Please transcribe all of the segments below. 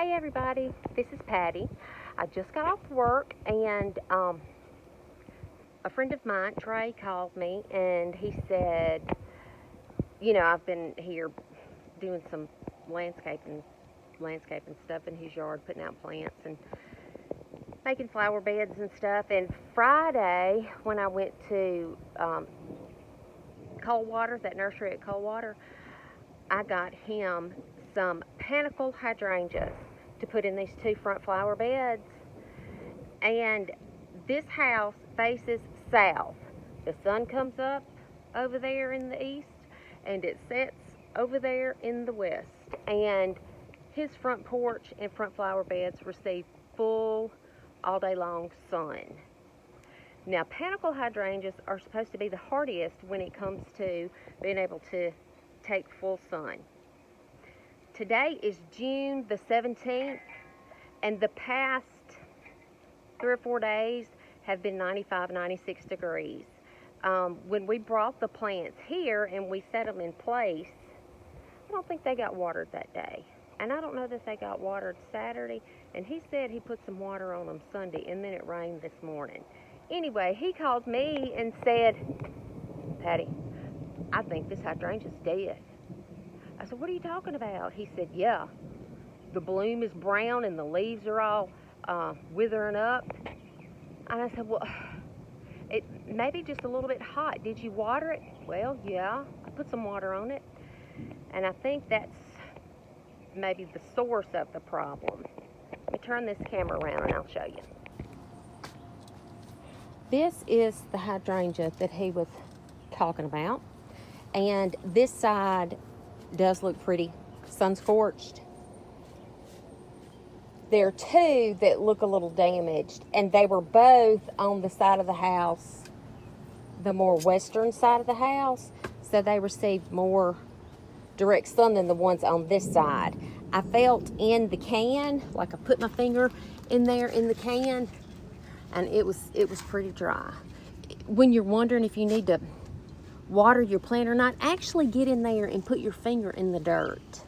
Hey everybody, this is Patty. I just got off work and a friend of mine, Trey, called me and he said, I've been here doing some landscaping stuff in his yard, putting out plants and making flower beds and stuff. And Friday, when I went to Coldwater, that nursery at Coldwater, I got him some panicle hydrangeas to put in these two front flower beds. And this house faces south. The sun comes up over there in the east and it sets over there in the west. And his front porch and front flower beds receive full all day long sun. Now, panicle hydrangeas are supposed to be the hardiest when it comes to being able to take full sun. Today is June the 17th, and the past 3 or 4 days have been 95, 96 degrees. When we brought the plants here and we set them in place, I don't think they got watered that day. And I don't know that they got watered Saturday. And he said he put some water on them Sunday, and then it rained this morning. Anyway, he called me and said, Patty, I think this hydrangea's dead. I said, what are you talking about? He said, yeah, the bloom is brown and the leaves are all withering up. And I said, well, it may be just a little bit hot. Did you water it? Well, yeah, I put some water on it. And I think that's maybe the source of the problem. Let me turn this camera around and I'll show you. This is the hydrangea that he was talking about. And this side does look pretty sun-scorched. There are two that look a little damaged, and they were both on the side of the house, the more western side of the house, so they received more direct sun than the ones on this side. I felt in the can, like I put my finger in there in the can, and it was pretty dry. When you're wondering if you need to water your plant or not, actually get in there and put your finger in the dirt.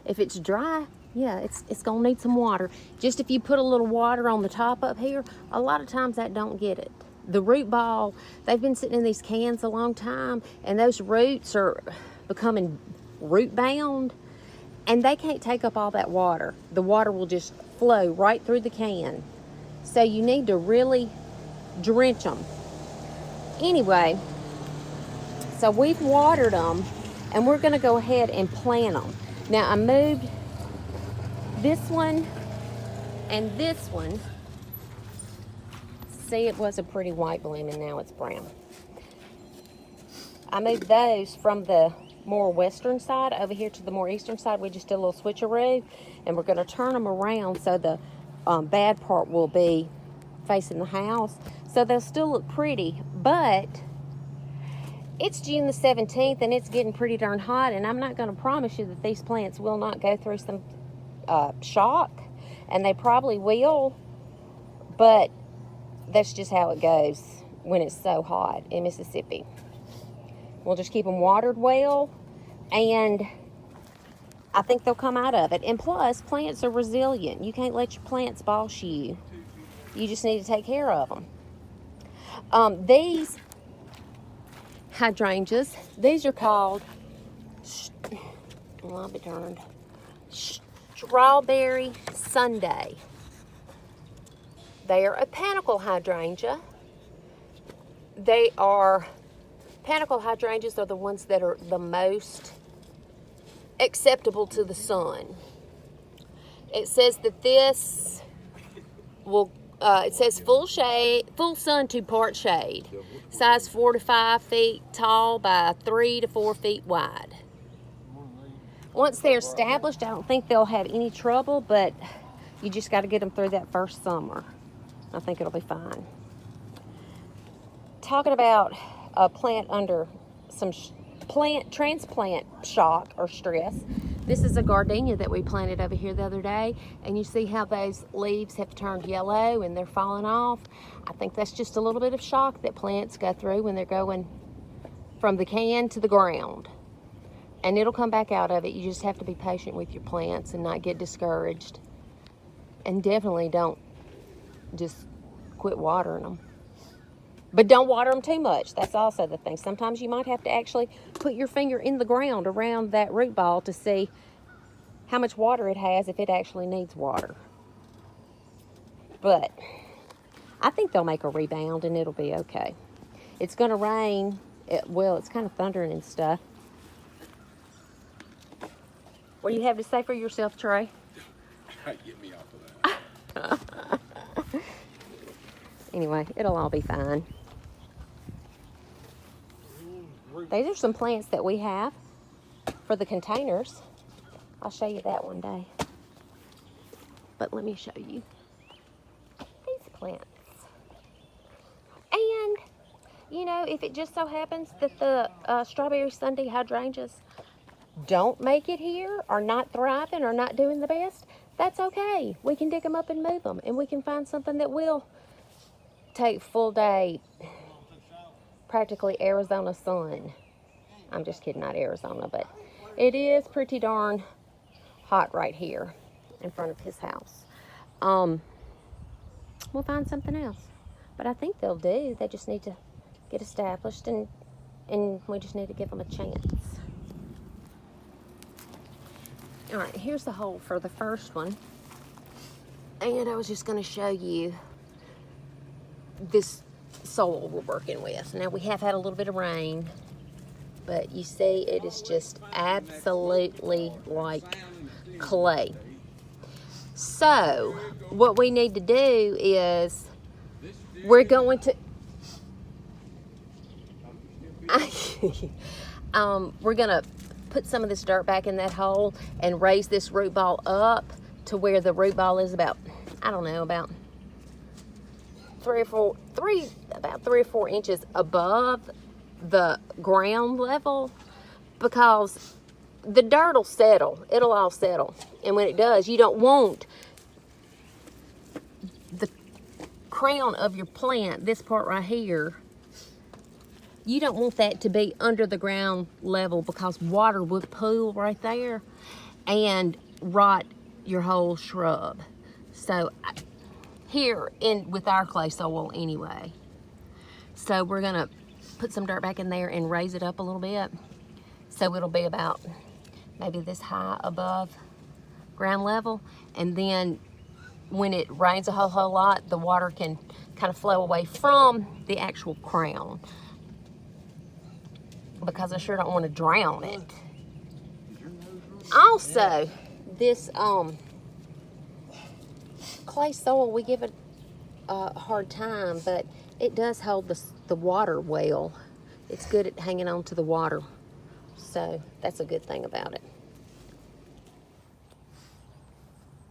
If it's dry, yeah, it's gonna need some water. Just if you put a little water on the top up here, a lot of times that don't get it. The root ball, they've been sitting in these cans a long time, and those roots are becoming root bound, and they can't take up all that water. The water will just flow right through the can. So you need to really drench them. Anyway, so we've watered them, and we're going to go ahead and plant them. Now, I moved this one and this one. See, it was a pretty white bloom, and now it's brown. I moved those from the more western side over here to the more eastern side. We just did a little switcheroo, and we're going to turn them around so the bad part will be facing the house. So they'll still look pretty, but it's June the 17th, and it's getting pretty darn hot, and I'm not going to promise you that these plants will not go through some shock, and they probably will, but that's just how it goes when it's so hot in Mississippi. We'll just keep them watered well, and I think they'll come out of it. And plus, plants are resilient. You can't let your plants boss you. You just need to take care of them. These hydrangeas, these are called, well, I'll be darned, Strawberry Sunday. They are a panicle hydrangea. Panicle hydrangeas are the ones that are the most acceptable to the sun. It says that this will, it says full sun to part shade. Size 4 to 5 feet tall by 3 to 4 feet wide. Once they're established, I don't think they'll have any trouble, but you just got to get them through that first summer. I think it'll be fine. Talking about a plant under some transplant shock or stress. This is a gardenia that we planted over here the other day, and you see how those leaves have turned yellow and they're falling off. I think that's just a little bit of shock that plants go through when they're going from the can to the ground. And it'll come back out of it. You just have to be patient with your plants and not get discouraged. And definitely don't just quit watering them. But don't water them too much. That's also the thing. Sometimes you might have to actually put your finger in the ground around that root ball to see how much water it has, if it actually needs water. But I think they'll make a rebound and it'll be okay. It's going to rain. It's kind of thundering and stuff. What do you have to say for yourself, Trey? Get me off of that. Anyway, it'll all be fine. These are some plants that we have for the containers. I'll show you that one day. But let me show you these plants. And, you know, if it just so happens that the strawberry Sunday hydrangeas don't make it here, or not thriving, or not doing the best, that's okay. We can dig them up and move them, and we can find something that will take full day, practically Arizona sun. I'm just kidding, not Arizona, but it is pretty darn hot right here in front of his house. We'll find something else, but I think they'll do. They just need to get established, and we just need to give them a chance. All right, here's the hole for the first one. And I was just going to show you this soil we're working with. Now, we have had a little bit of rain, but you see it is just absolutely like clay. So, what we need to do is we're going to... we're going to put some of this dirt back in that hole and raise this root ball up to where the root ball is about, I don't know, about 3 or 4 inches above the ground level, because the dirt will settle. It'll all settle. And when it does, you don't want the crown of your plant, this part right here, you don't want that to be under the ground level, because water would pool right there and rot your whole shrub. So here with our clay soil anyway. So we're gonna put some dirt back in there and raise it up a little bit. So it'll be about maybe this high above ground level. And then when it rains a whole lot, the water can kind of flow away from the actual crown, because I sure don't want to drown it. Also, this clay soil, we give it a hard time, but it does hold the water well. It's good at hanging on to the water, so that's a good thing about it.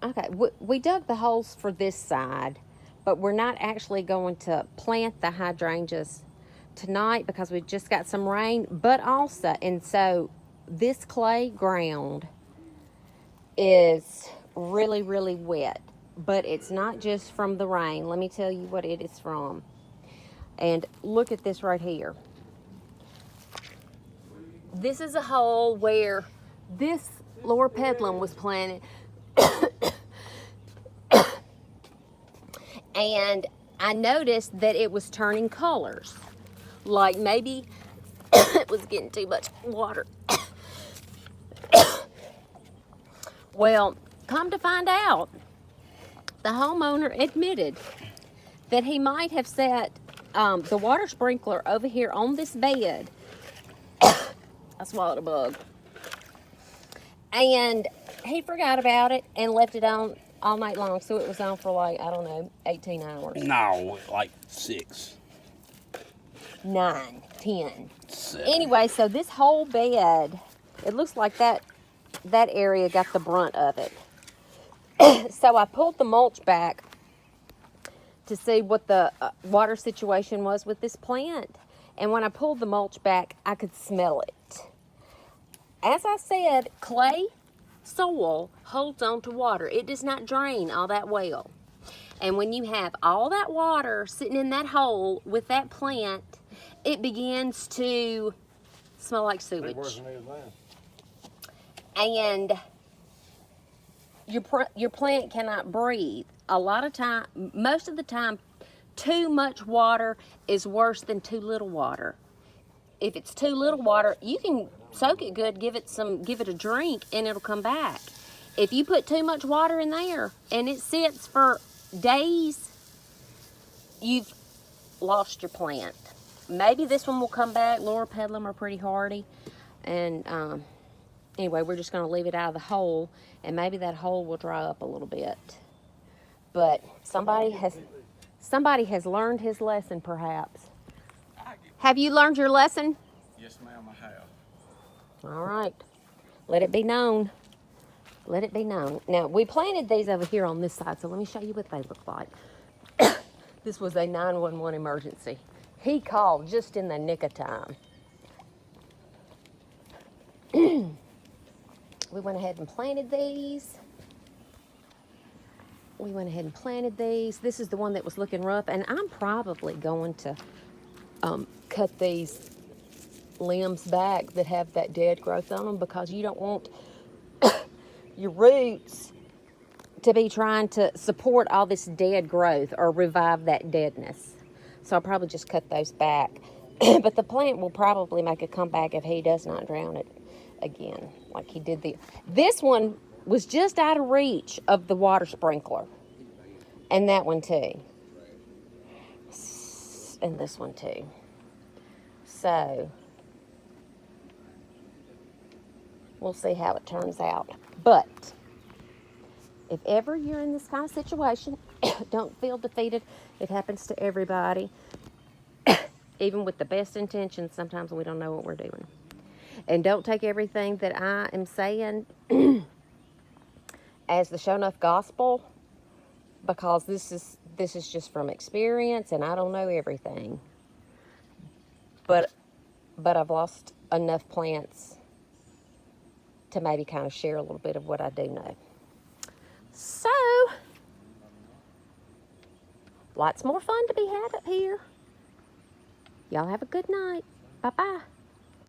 Okay, we dug the holes for this side, but we're not actually going to plant the hydrangeas tonight because we just got some rain, but also, and so this clay ground is really, really wet, but it's not just from the rain. Let me tell you what it is from. And look at this right here. This is a hole where this lower pedlum was planted. And I noticed that it was turning colors. Like maybe it was getting too much water. Well, come to find out, the homeowner admitted that he might have set the water sprinkler over here on this bed. I swallowed a bug. And he forgot about it and left it on all night long. So it was on for like, I don't know, 18 hours. No, like 6. 9, 10. 7. Anyway, so this whole bed, it looks like that area got the brunt of it. So I pulled the mulch back to see what the water situation was with this plant. And when I pulled the mulch back, I could smell it. As I said, clay soil holds on to water. It does not drain all that well. And when you have all that water sitting in that hole with that plant, it begins to smell like sewage. And your plant cannot breathe. A lot of time, most of the time, too much water is worse than too little water. If it's too little water, you can soak it good, give it a drink, and it'll come back. If you put too much water in there and it sits for days, you've lost your plant. Maybe this one will come back. Laura Pedlum are pretty hardy. And anyway, we're just going to leave it out of the hole, and maybe that hole will dry up a little bit. But somebody has learned his lesson, perhaps. Have you learned your lesson? Yes, ma'am, I have. All right. Let it be known. Let it be known. Now, we planted these over here on this side, so let me show you what they look like. This was a 911 emergency. He called just in the nick of time. We went ahead and planted these. This is the one that was looking rough, and I'm probably going to cut these limbs back that have that dead growth on them, because you don't want your roots to be trying to support all this dead growth or revive that deadness. So I'll probably just cut those back. But the plant will probably make a comeback if he does not drown it again, like he did this one was just out of reach of the water sprinkler, and that one too, and this one too. So we'll see how it turns out. But if ever you're in this kind of situation, don't feel defeated. It happens to everybody. Even with the best intentions, sometimes we don't know what we're doing. And don't take everything that I am saying as the show enough gospel, because this is just from experience, and I don't know everything. But I've lost enough plants to maybe kind of share a little bit of what I do know. So, lots more fun to be had up here. Y'all have a good night. Bye-bye.